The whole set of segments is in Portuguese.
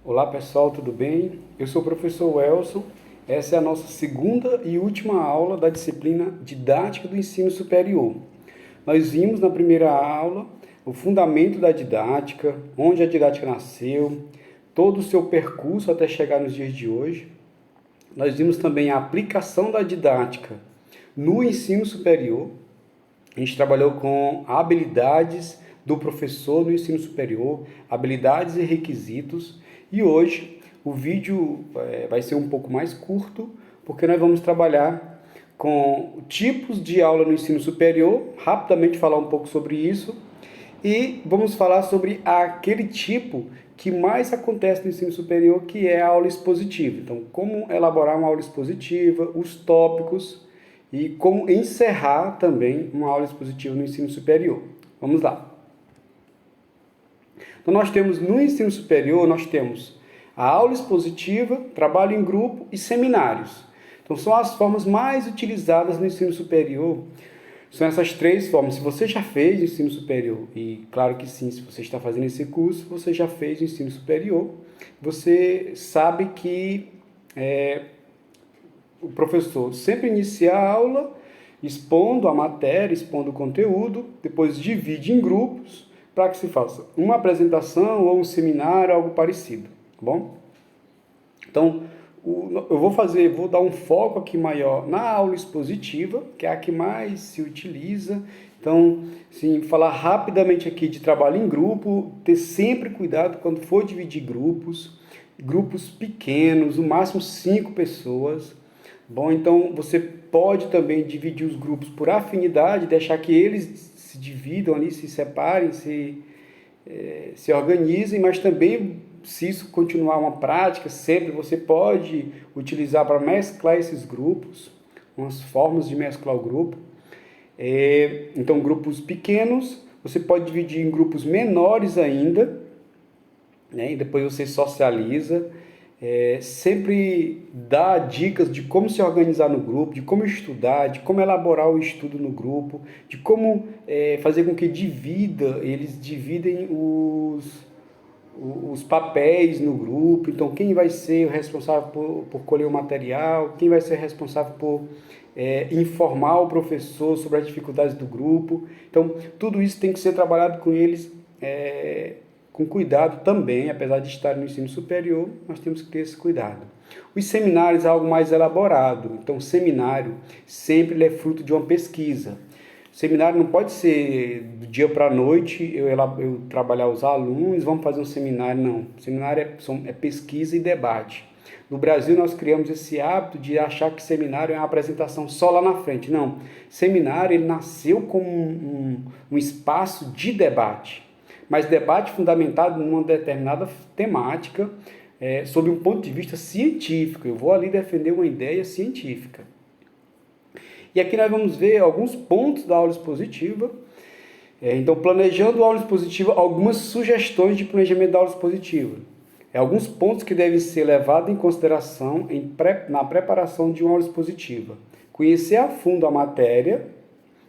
Olá pessoal, tudo bem? Eu sou o professor Welson. Essa é a nossa segunda e última aula da disciplina Didática do Ensino Superior. Nós vimos na primeira aula o fundamento da didática, onde a didática nasceu, todo o seu percurso até chegar nos dias de hoje. Nós vimos também a aplicação da didática no ensino superior. A gente trabalhou com habilidades do professor no ensino superior, habilidades e requisitos. E hoje o vídeo vai ser um pouco mais curto, porque nós vamos trabalhar com tipos de aula no ensino superior, rapidamente falar um pouco sobre isso, e vamos falar sobre aquele tipo que mais acontece no ensino superior, que é a aula expositiva. Então, como elaborar uma aula expositiva, os tópicos e como encerrar também uma aula expositiva no ensino superior. Vamos lá. Então, nós temos no ensino superior, nós temos a aula expositiva, trabalho em grupo e seminários. Então, são as formas mais utilizadas no ensino superior. São essas três formas. Se você já fez ensino superior, e claro que sim, se você está fazendo esse curso, você já fez ensino superior, você sabe que o professor sempre inicia a aula expondo a matéria, expondo o conteúdo, depois divide em grupos para que se faça uma apresentação ou um seminário, algo parecido, tá bom? Então, eu vou dar um foco aqui maior na aula expositiva, que é a que mais se utiliza. Então, sim, falar rapidamente aqui de trabalho em grupo, ter sempre cuidado quando for dividir grupos pequenos, no máximo 5 pessoas. Bom, então você pode também dividir os grupos por afinidade, deixar que eles se dividam ali, se separem, se organizem, mas também, se isso continuar uma prática, sempre você pode utilizar para mesclar esses grupos, umas formas de mesclar o grupo. Então, grupos pequenos, você pode dividir em grupos menores ainda, né? E depois você socializa. Sempre dá dicas de como se organizar no grupo, de como estudar, de como elaborar o estudo no grupo, de como fazer com que eles dividem os papéis no grupo. Então, quem vai ser o responsável por colher o material, quem vai ser responsável por informar o professor sobre as dificuldades do grupo. Então, tudo isso tem que ser trabalhado com eles com cuidado também, apesar de estar no ensino superior, nós temos que ter esse cuidado. Os seminários é algo mais elaborado, então o seminário sempre é fruto de uma pesquisa. O seminário não pode ser do dia para a noite, eu trabalhar os alunos, vamos fazer um seminário, não. O seminário é pesquisa e debate. No Brasil, nós criamos esse hábito de achar que seminário é uma apresentação só lá na frente. Não, seminário ele nasceu como um espaço de debate, mas debate fundamentado numa determinada temática, sob um ponto de vista científico. Eu vou ali defender uma ideia científica. E aqui nós vamos ver alguns pontos da aula expositiva. Então, planejando a aula expositiva, algumas sugestões de planejamento da aula expositiva. Alguns pontos que devem ser levados em consideração na preparação de uma aula expositiva. Conhecer a fundo a matéria.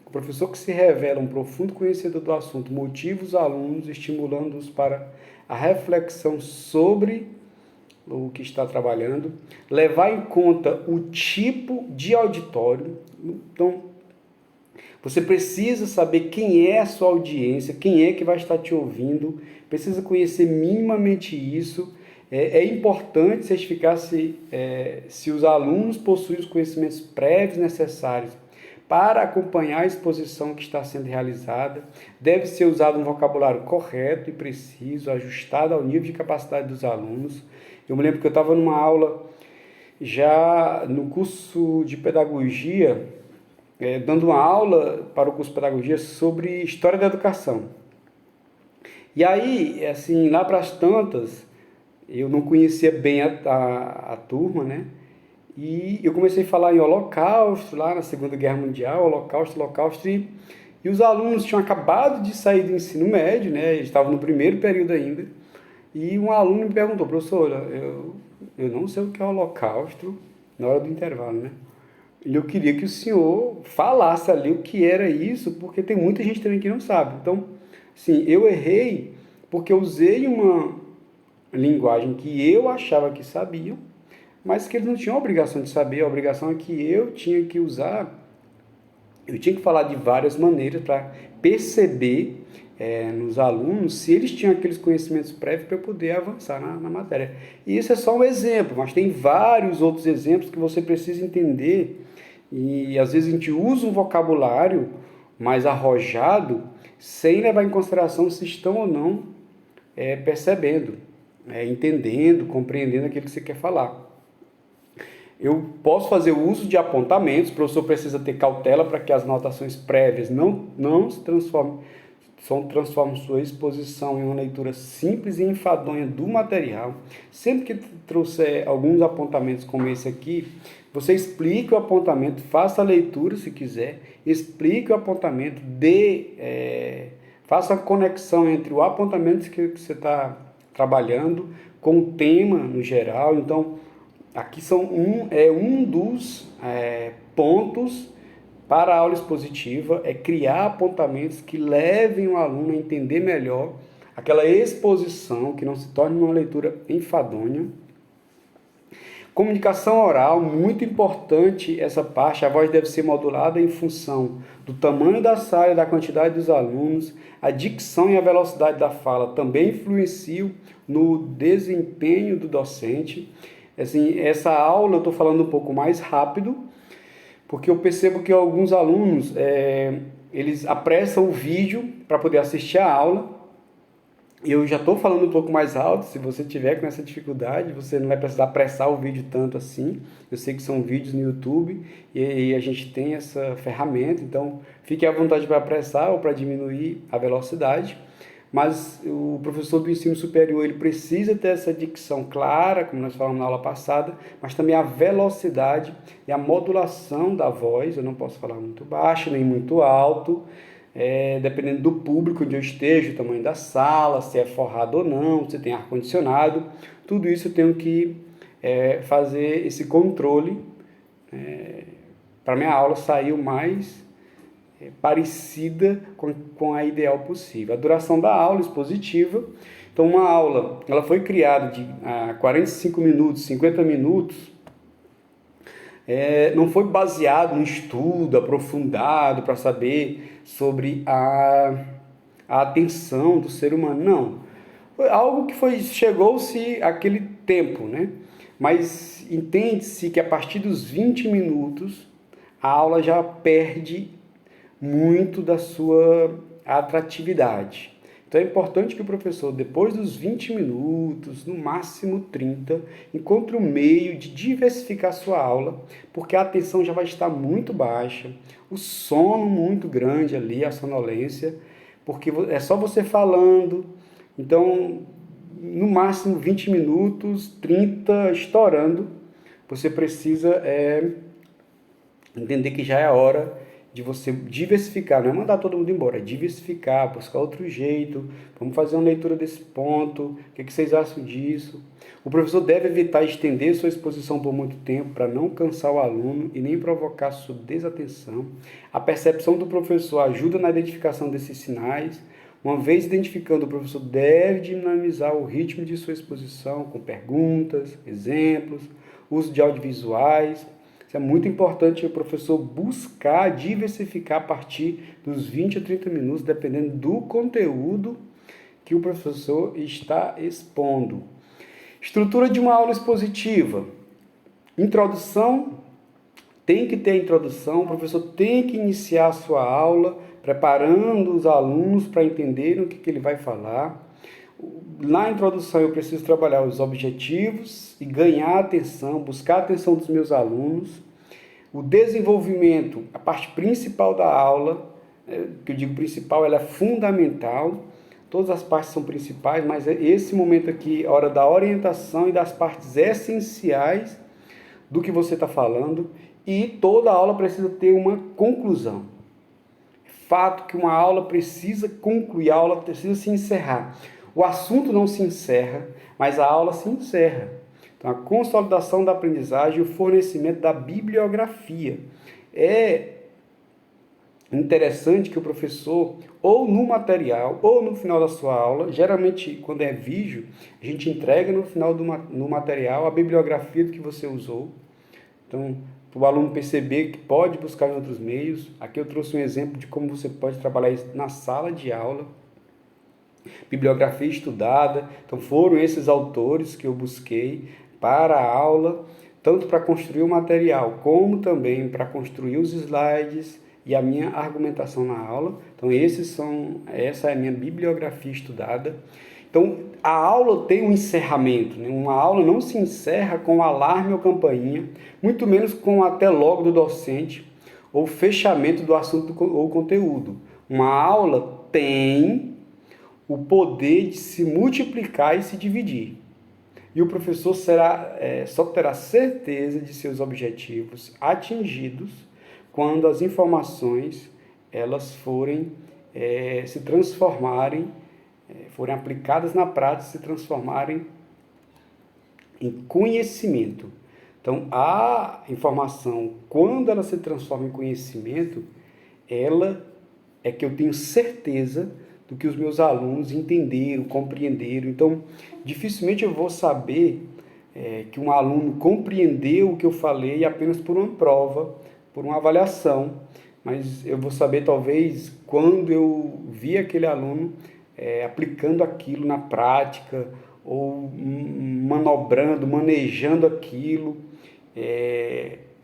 O professor que se revela um profundo conhecedor do assunto motiva os alunos, estimulando-os para a reflexão sobre o que está trabalhando. Levar em conta o tipo de auditório. Então, você precisa saber quem é a sua audiência, quem é que vai estar te ouvindo, precisa conhecer minimamente isso. É importante certificar se os alunos possuem os conhecimentos prévios necessários para acompanhar a exposição que está sendo realizada. Deve ser usado um vocabulário correto e preciso, ajustado ao nível de capacidade dos alunos. Eu me lembro que eu estava numa aula, já no curso de pedagogia, dando uma aula para o curso de pedagogia sobre história da educação. E aí, assim, lá para as tantas, eu não conhecia bem a turma, né? E eu comecei a falar em Holocausto, lá na Segunda Guerra Mundial, Holocausto, e os alunos tinham acabado de sair do ensino médio, né? Eles estavam no primeiro período ainda, e um aluno me perguntou: professor, eu não sei o que é Holocausto, na hora do intervalo, né? E eu queria que o senhor falasse ali o que era isso, porque tem muita gente também que não sabe. Então, sim, eu errei porque eu usei linguagem que eu achava que sabiam, mas que eles não tinham a obrigação de saber, a obrigação é que eu tinha que usar, eu tinha que falar de várias maneiras para perceber nos alunos se eles tinham aqueles conhecimentos prévios para poder avançar na matéria. E isso é só um exemplo, mas tem vários outros exemplos que você precisa entender, e às vezes a gente usa um vocabulário mais arrojado sem levar em consideração se estão ou não percebendo, entendendo, compreendendo aquilo que você quer falar. Eu posso fazer o uso de apontamentos, o professor precisa ter cautela para que as anotações prévias não se transformem sua exposição em uma leitura simples e enfadonha do material. Sempre que trouxer alguns apontamentos como esse aqui, você explica o apontamento, faça a leitura se quiser, explique o apontamento, faça a conexão entre o apontamento que você está trabalhando com o tema no geral. Então, aqui um dos pontos para a aula expositiva, é criar apontamentos que levem o aluno a entender melhor aquela exposição, que não se torne uma leitura enfadonha. Comunicação oral, muito importante essa parte, a voz deve ser modulada em função do tamanho da sala e da quantidade dos alunos. A dicção e a velocidade da fala também influenciam no desempenho do docente. Assim, essa aula eu estou falando um pouco mais rápido, porque eu percebo que alguns alunos, eles apressam o vídeo para poder assistir a aula. Eu já estou falando um pouco mais alto, se você tiver com essa dificuldade, você não vai precisar apressar o vídeo tanto assim. Eu sei que são vídeos no YouTube e a gente tem essa ferramenta, então fique à vontade para apressar ou para diminuir a velocidade. Mas o professor do ensino superior, ele precisa ter essa dicção clara, como nós falamos na aula passada, mas também a velocidade e a modulação da voz. Eu não posso falar muito baixo nem muito alto, dependendo do público onde eu esteja, o tamanho da sala, se é forrado ou não, se tem ar-condicionado. Tudo isso eu tenho que fazer esse controle para minha aula sair o mais parecida com a ideal possível. A duração da aula expositiva, então uma aula, ela foi criada de 45 minutos, 50 minutos, não foi baseado em estudo aprofundado para saber sobre a atenção do ser humano, não. Foi algo que chegou-se àquele tempo, né? Mas entende-se que a partir dos 20 minutos, a aula já perde muito da sua atratividade. Então é importante que o professor, depois dos 20 minutos, no máximo 30, encontre um meio de diversificar sua aula, porque a atenção já vai estar muito baixa, o sono muito grande ali, a sonolência, porque é só você falando. Então, no máximo 20 minutos, 30 estourando, você precisa entender que já é a hora de você diversificar, não é mandar todo mundo embora, é diversificar, buscar outro jeito, vamos fazer uma leitura desse ponto, o que vocês acham disso? O professor deve evitar estender sua exposição por muito tempo para não cansar o aluno e nem provocar sua desatenção. A percepção do professor ajuda na identificação desses sinais. Uma vez identificando, o professor deve dinamizar o ritmo de sua exposição com perguntas, exemplos, uso de audiovisuais. Isso é muito importante o professor buscar diversificar a partir dos 20 a 30 minutos, dependendo do conteúdo que o professor está expondo. Estrutura de uma aula expositiva. Introdução, tem que ter a introdução, o professor tem que iniciar a sua aula, preparando os alunos para entenderem o que ele vai falar. Na introdução eu preciso trabalhar os objetivos e ganhar a atenção, buscar a atenção dos meus alunos. O desenvolvimento, a parte principal da aula, que eu digo principal, ela é fundamental. Todas as partes são principais, mas esse momento aqui é a hora da orientação e das partes essenciais do que você está falando. E toda aula precisa ter uma conclusão. É fato que uma aula precisa concluir, a aula precisa se encerrar. O assunto não se encerra, mas a aula se encerra. Então, a consolidação da aprendizagem e o fornecimento da bibliografia. É interessante que o professor, ou no material, ou no final da sua aula, geralmente quando é vídeo, a gente entrega no final no material a bibliografia do que você usou. Então, para o aluno perceber que pode buscar em outros meios. Aqui eu trouxe um exemplo de como você pode trabalhar isso na sala de aula. Bibliografia estudada. Então, foram esses autores que eu busquei para a aula, tanto para construir o material, como também para construir os slides e a minha argumentação na aula. Então, essa é a minha bibliografia estudada. Então, a aula tem um encerramento, né? Uma aula não se encerra com alarme ou campainha, muito menos com até logo do docente ou fechamento do assunto ou conteúdo. Uma aula tem o poder de se multiplicar e se dividir. E o professor só terá certeza de seus objetivos atingidos quando as informações elas forem se transformarem, forem aplicadas na prática, se transformarem em conhecimento. Então, a informação, quando ela se transforma em conhecimento, ela é que eu tenho certeza do que os meus alunos entenderam, compreenderam. Então, dificilmente eu vou saber que um aluno compreendeu o que eu falei apenas por uma prova, por uma avaliação, mas eu vou saber talvez quando eu vi aquele aluno aplicando aquilo na prática, ou manobrando, manejando aquilo,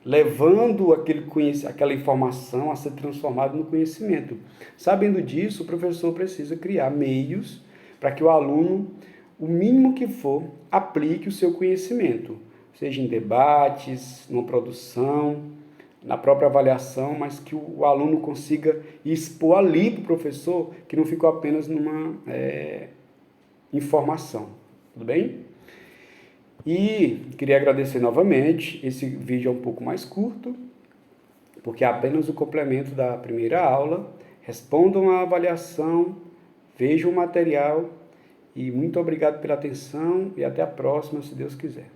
levando aquela informação a ser transformada no conhecimento. Sabendo disso, o professor precisa criar meios para que o aluno, o mínimo que for, aplique o seu conhecimento, seja em debates, numa produção, na própria avaliação, mas que o aluno consiga expor ali para o professor, que não ficou apenas numa informação. Tudo bem? E queria agradecer novamente. Esse vídeo é um pouco mais curto, porque é apenas o complemento da primeira aula. Respondam à avaliação, vejam o material e muito obrigado pela atenção e até a próxima, se Deus quiser.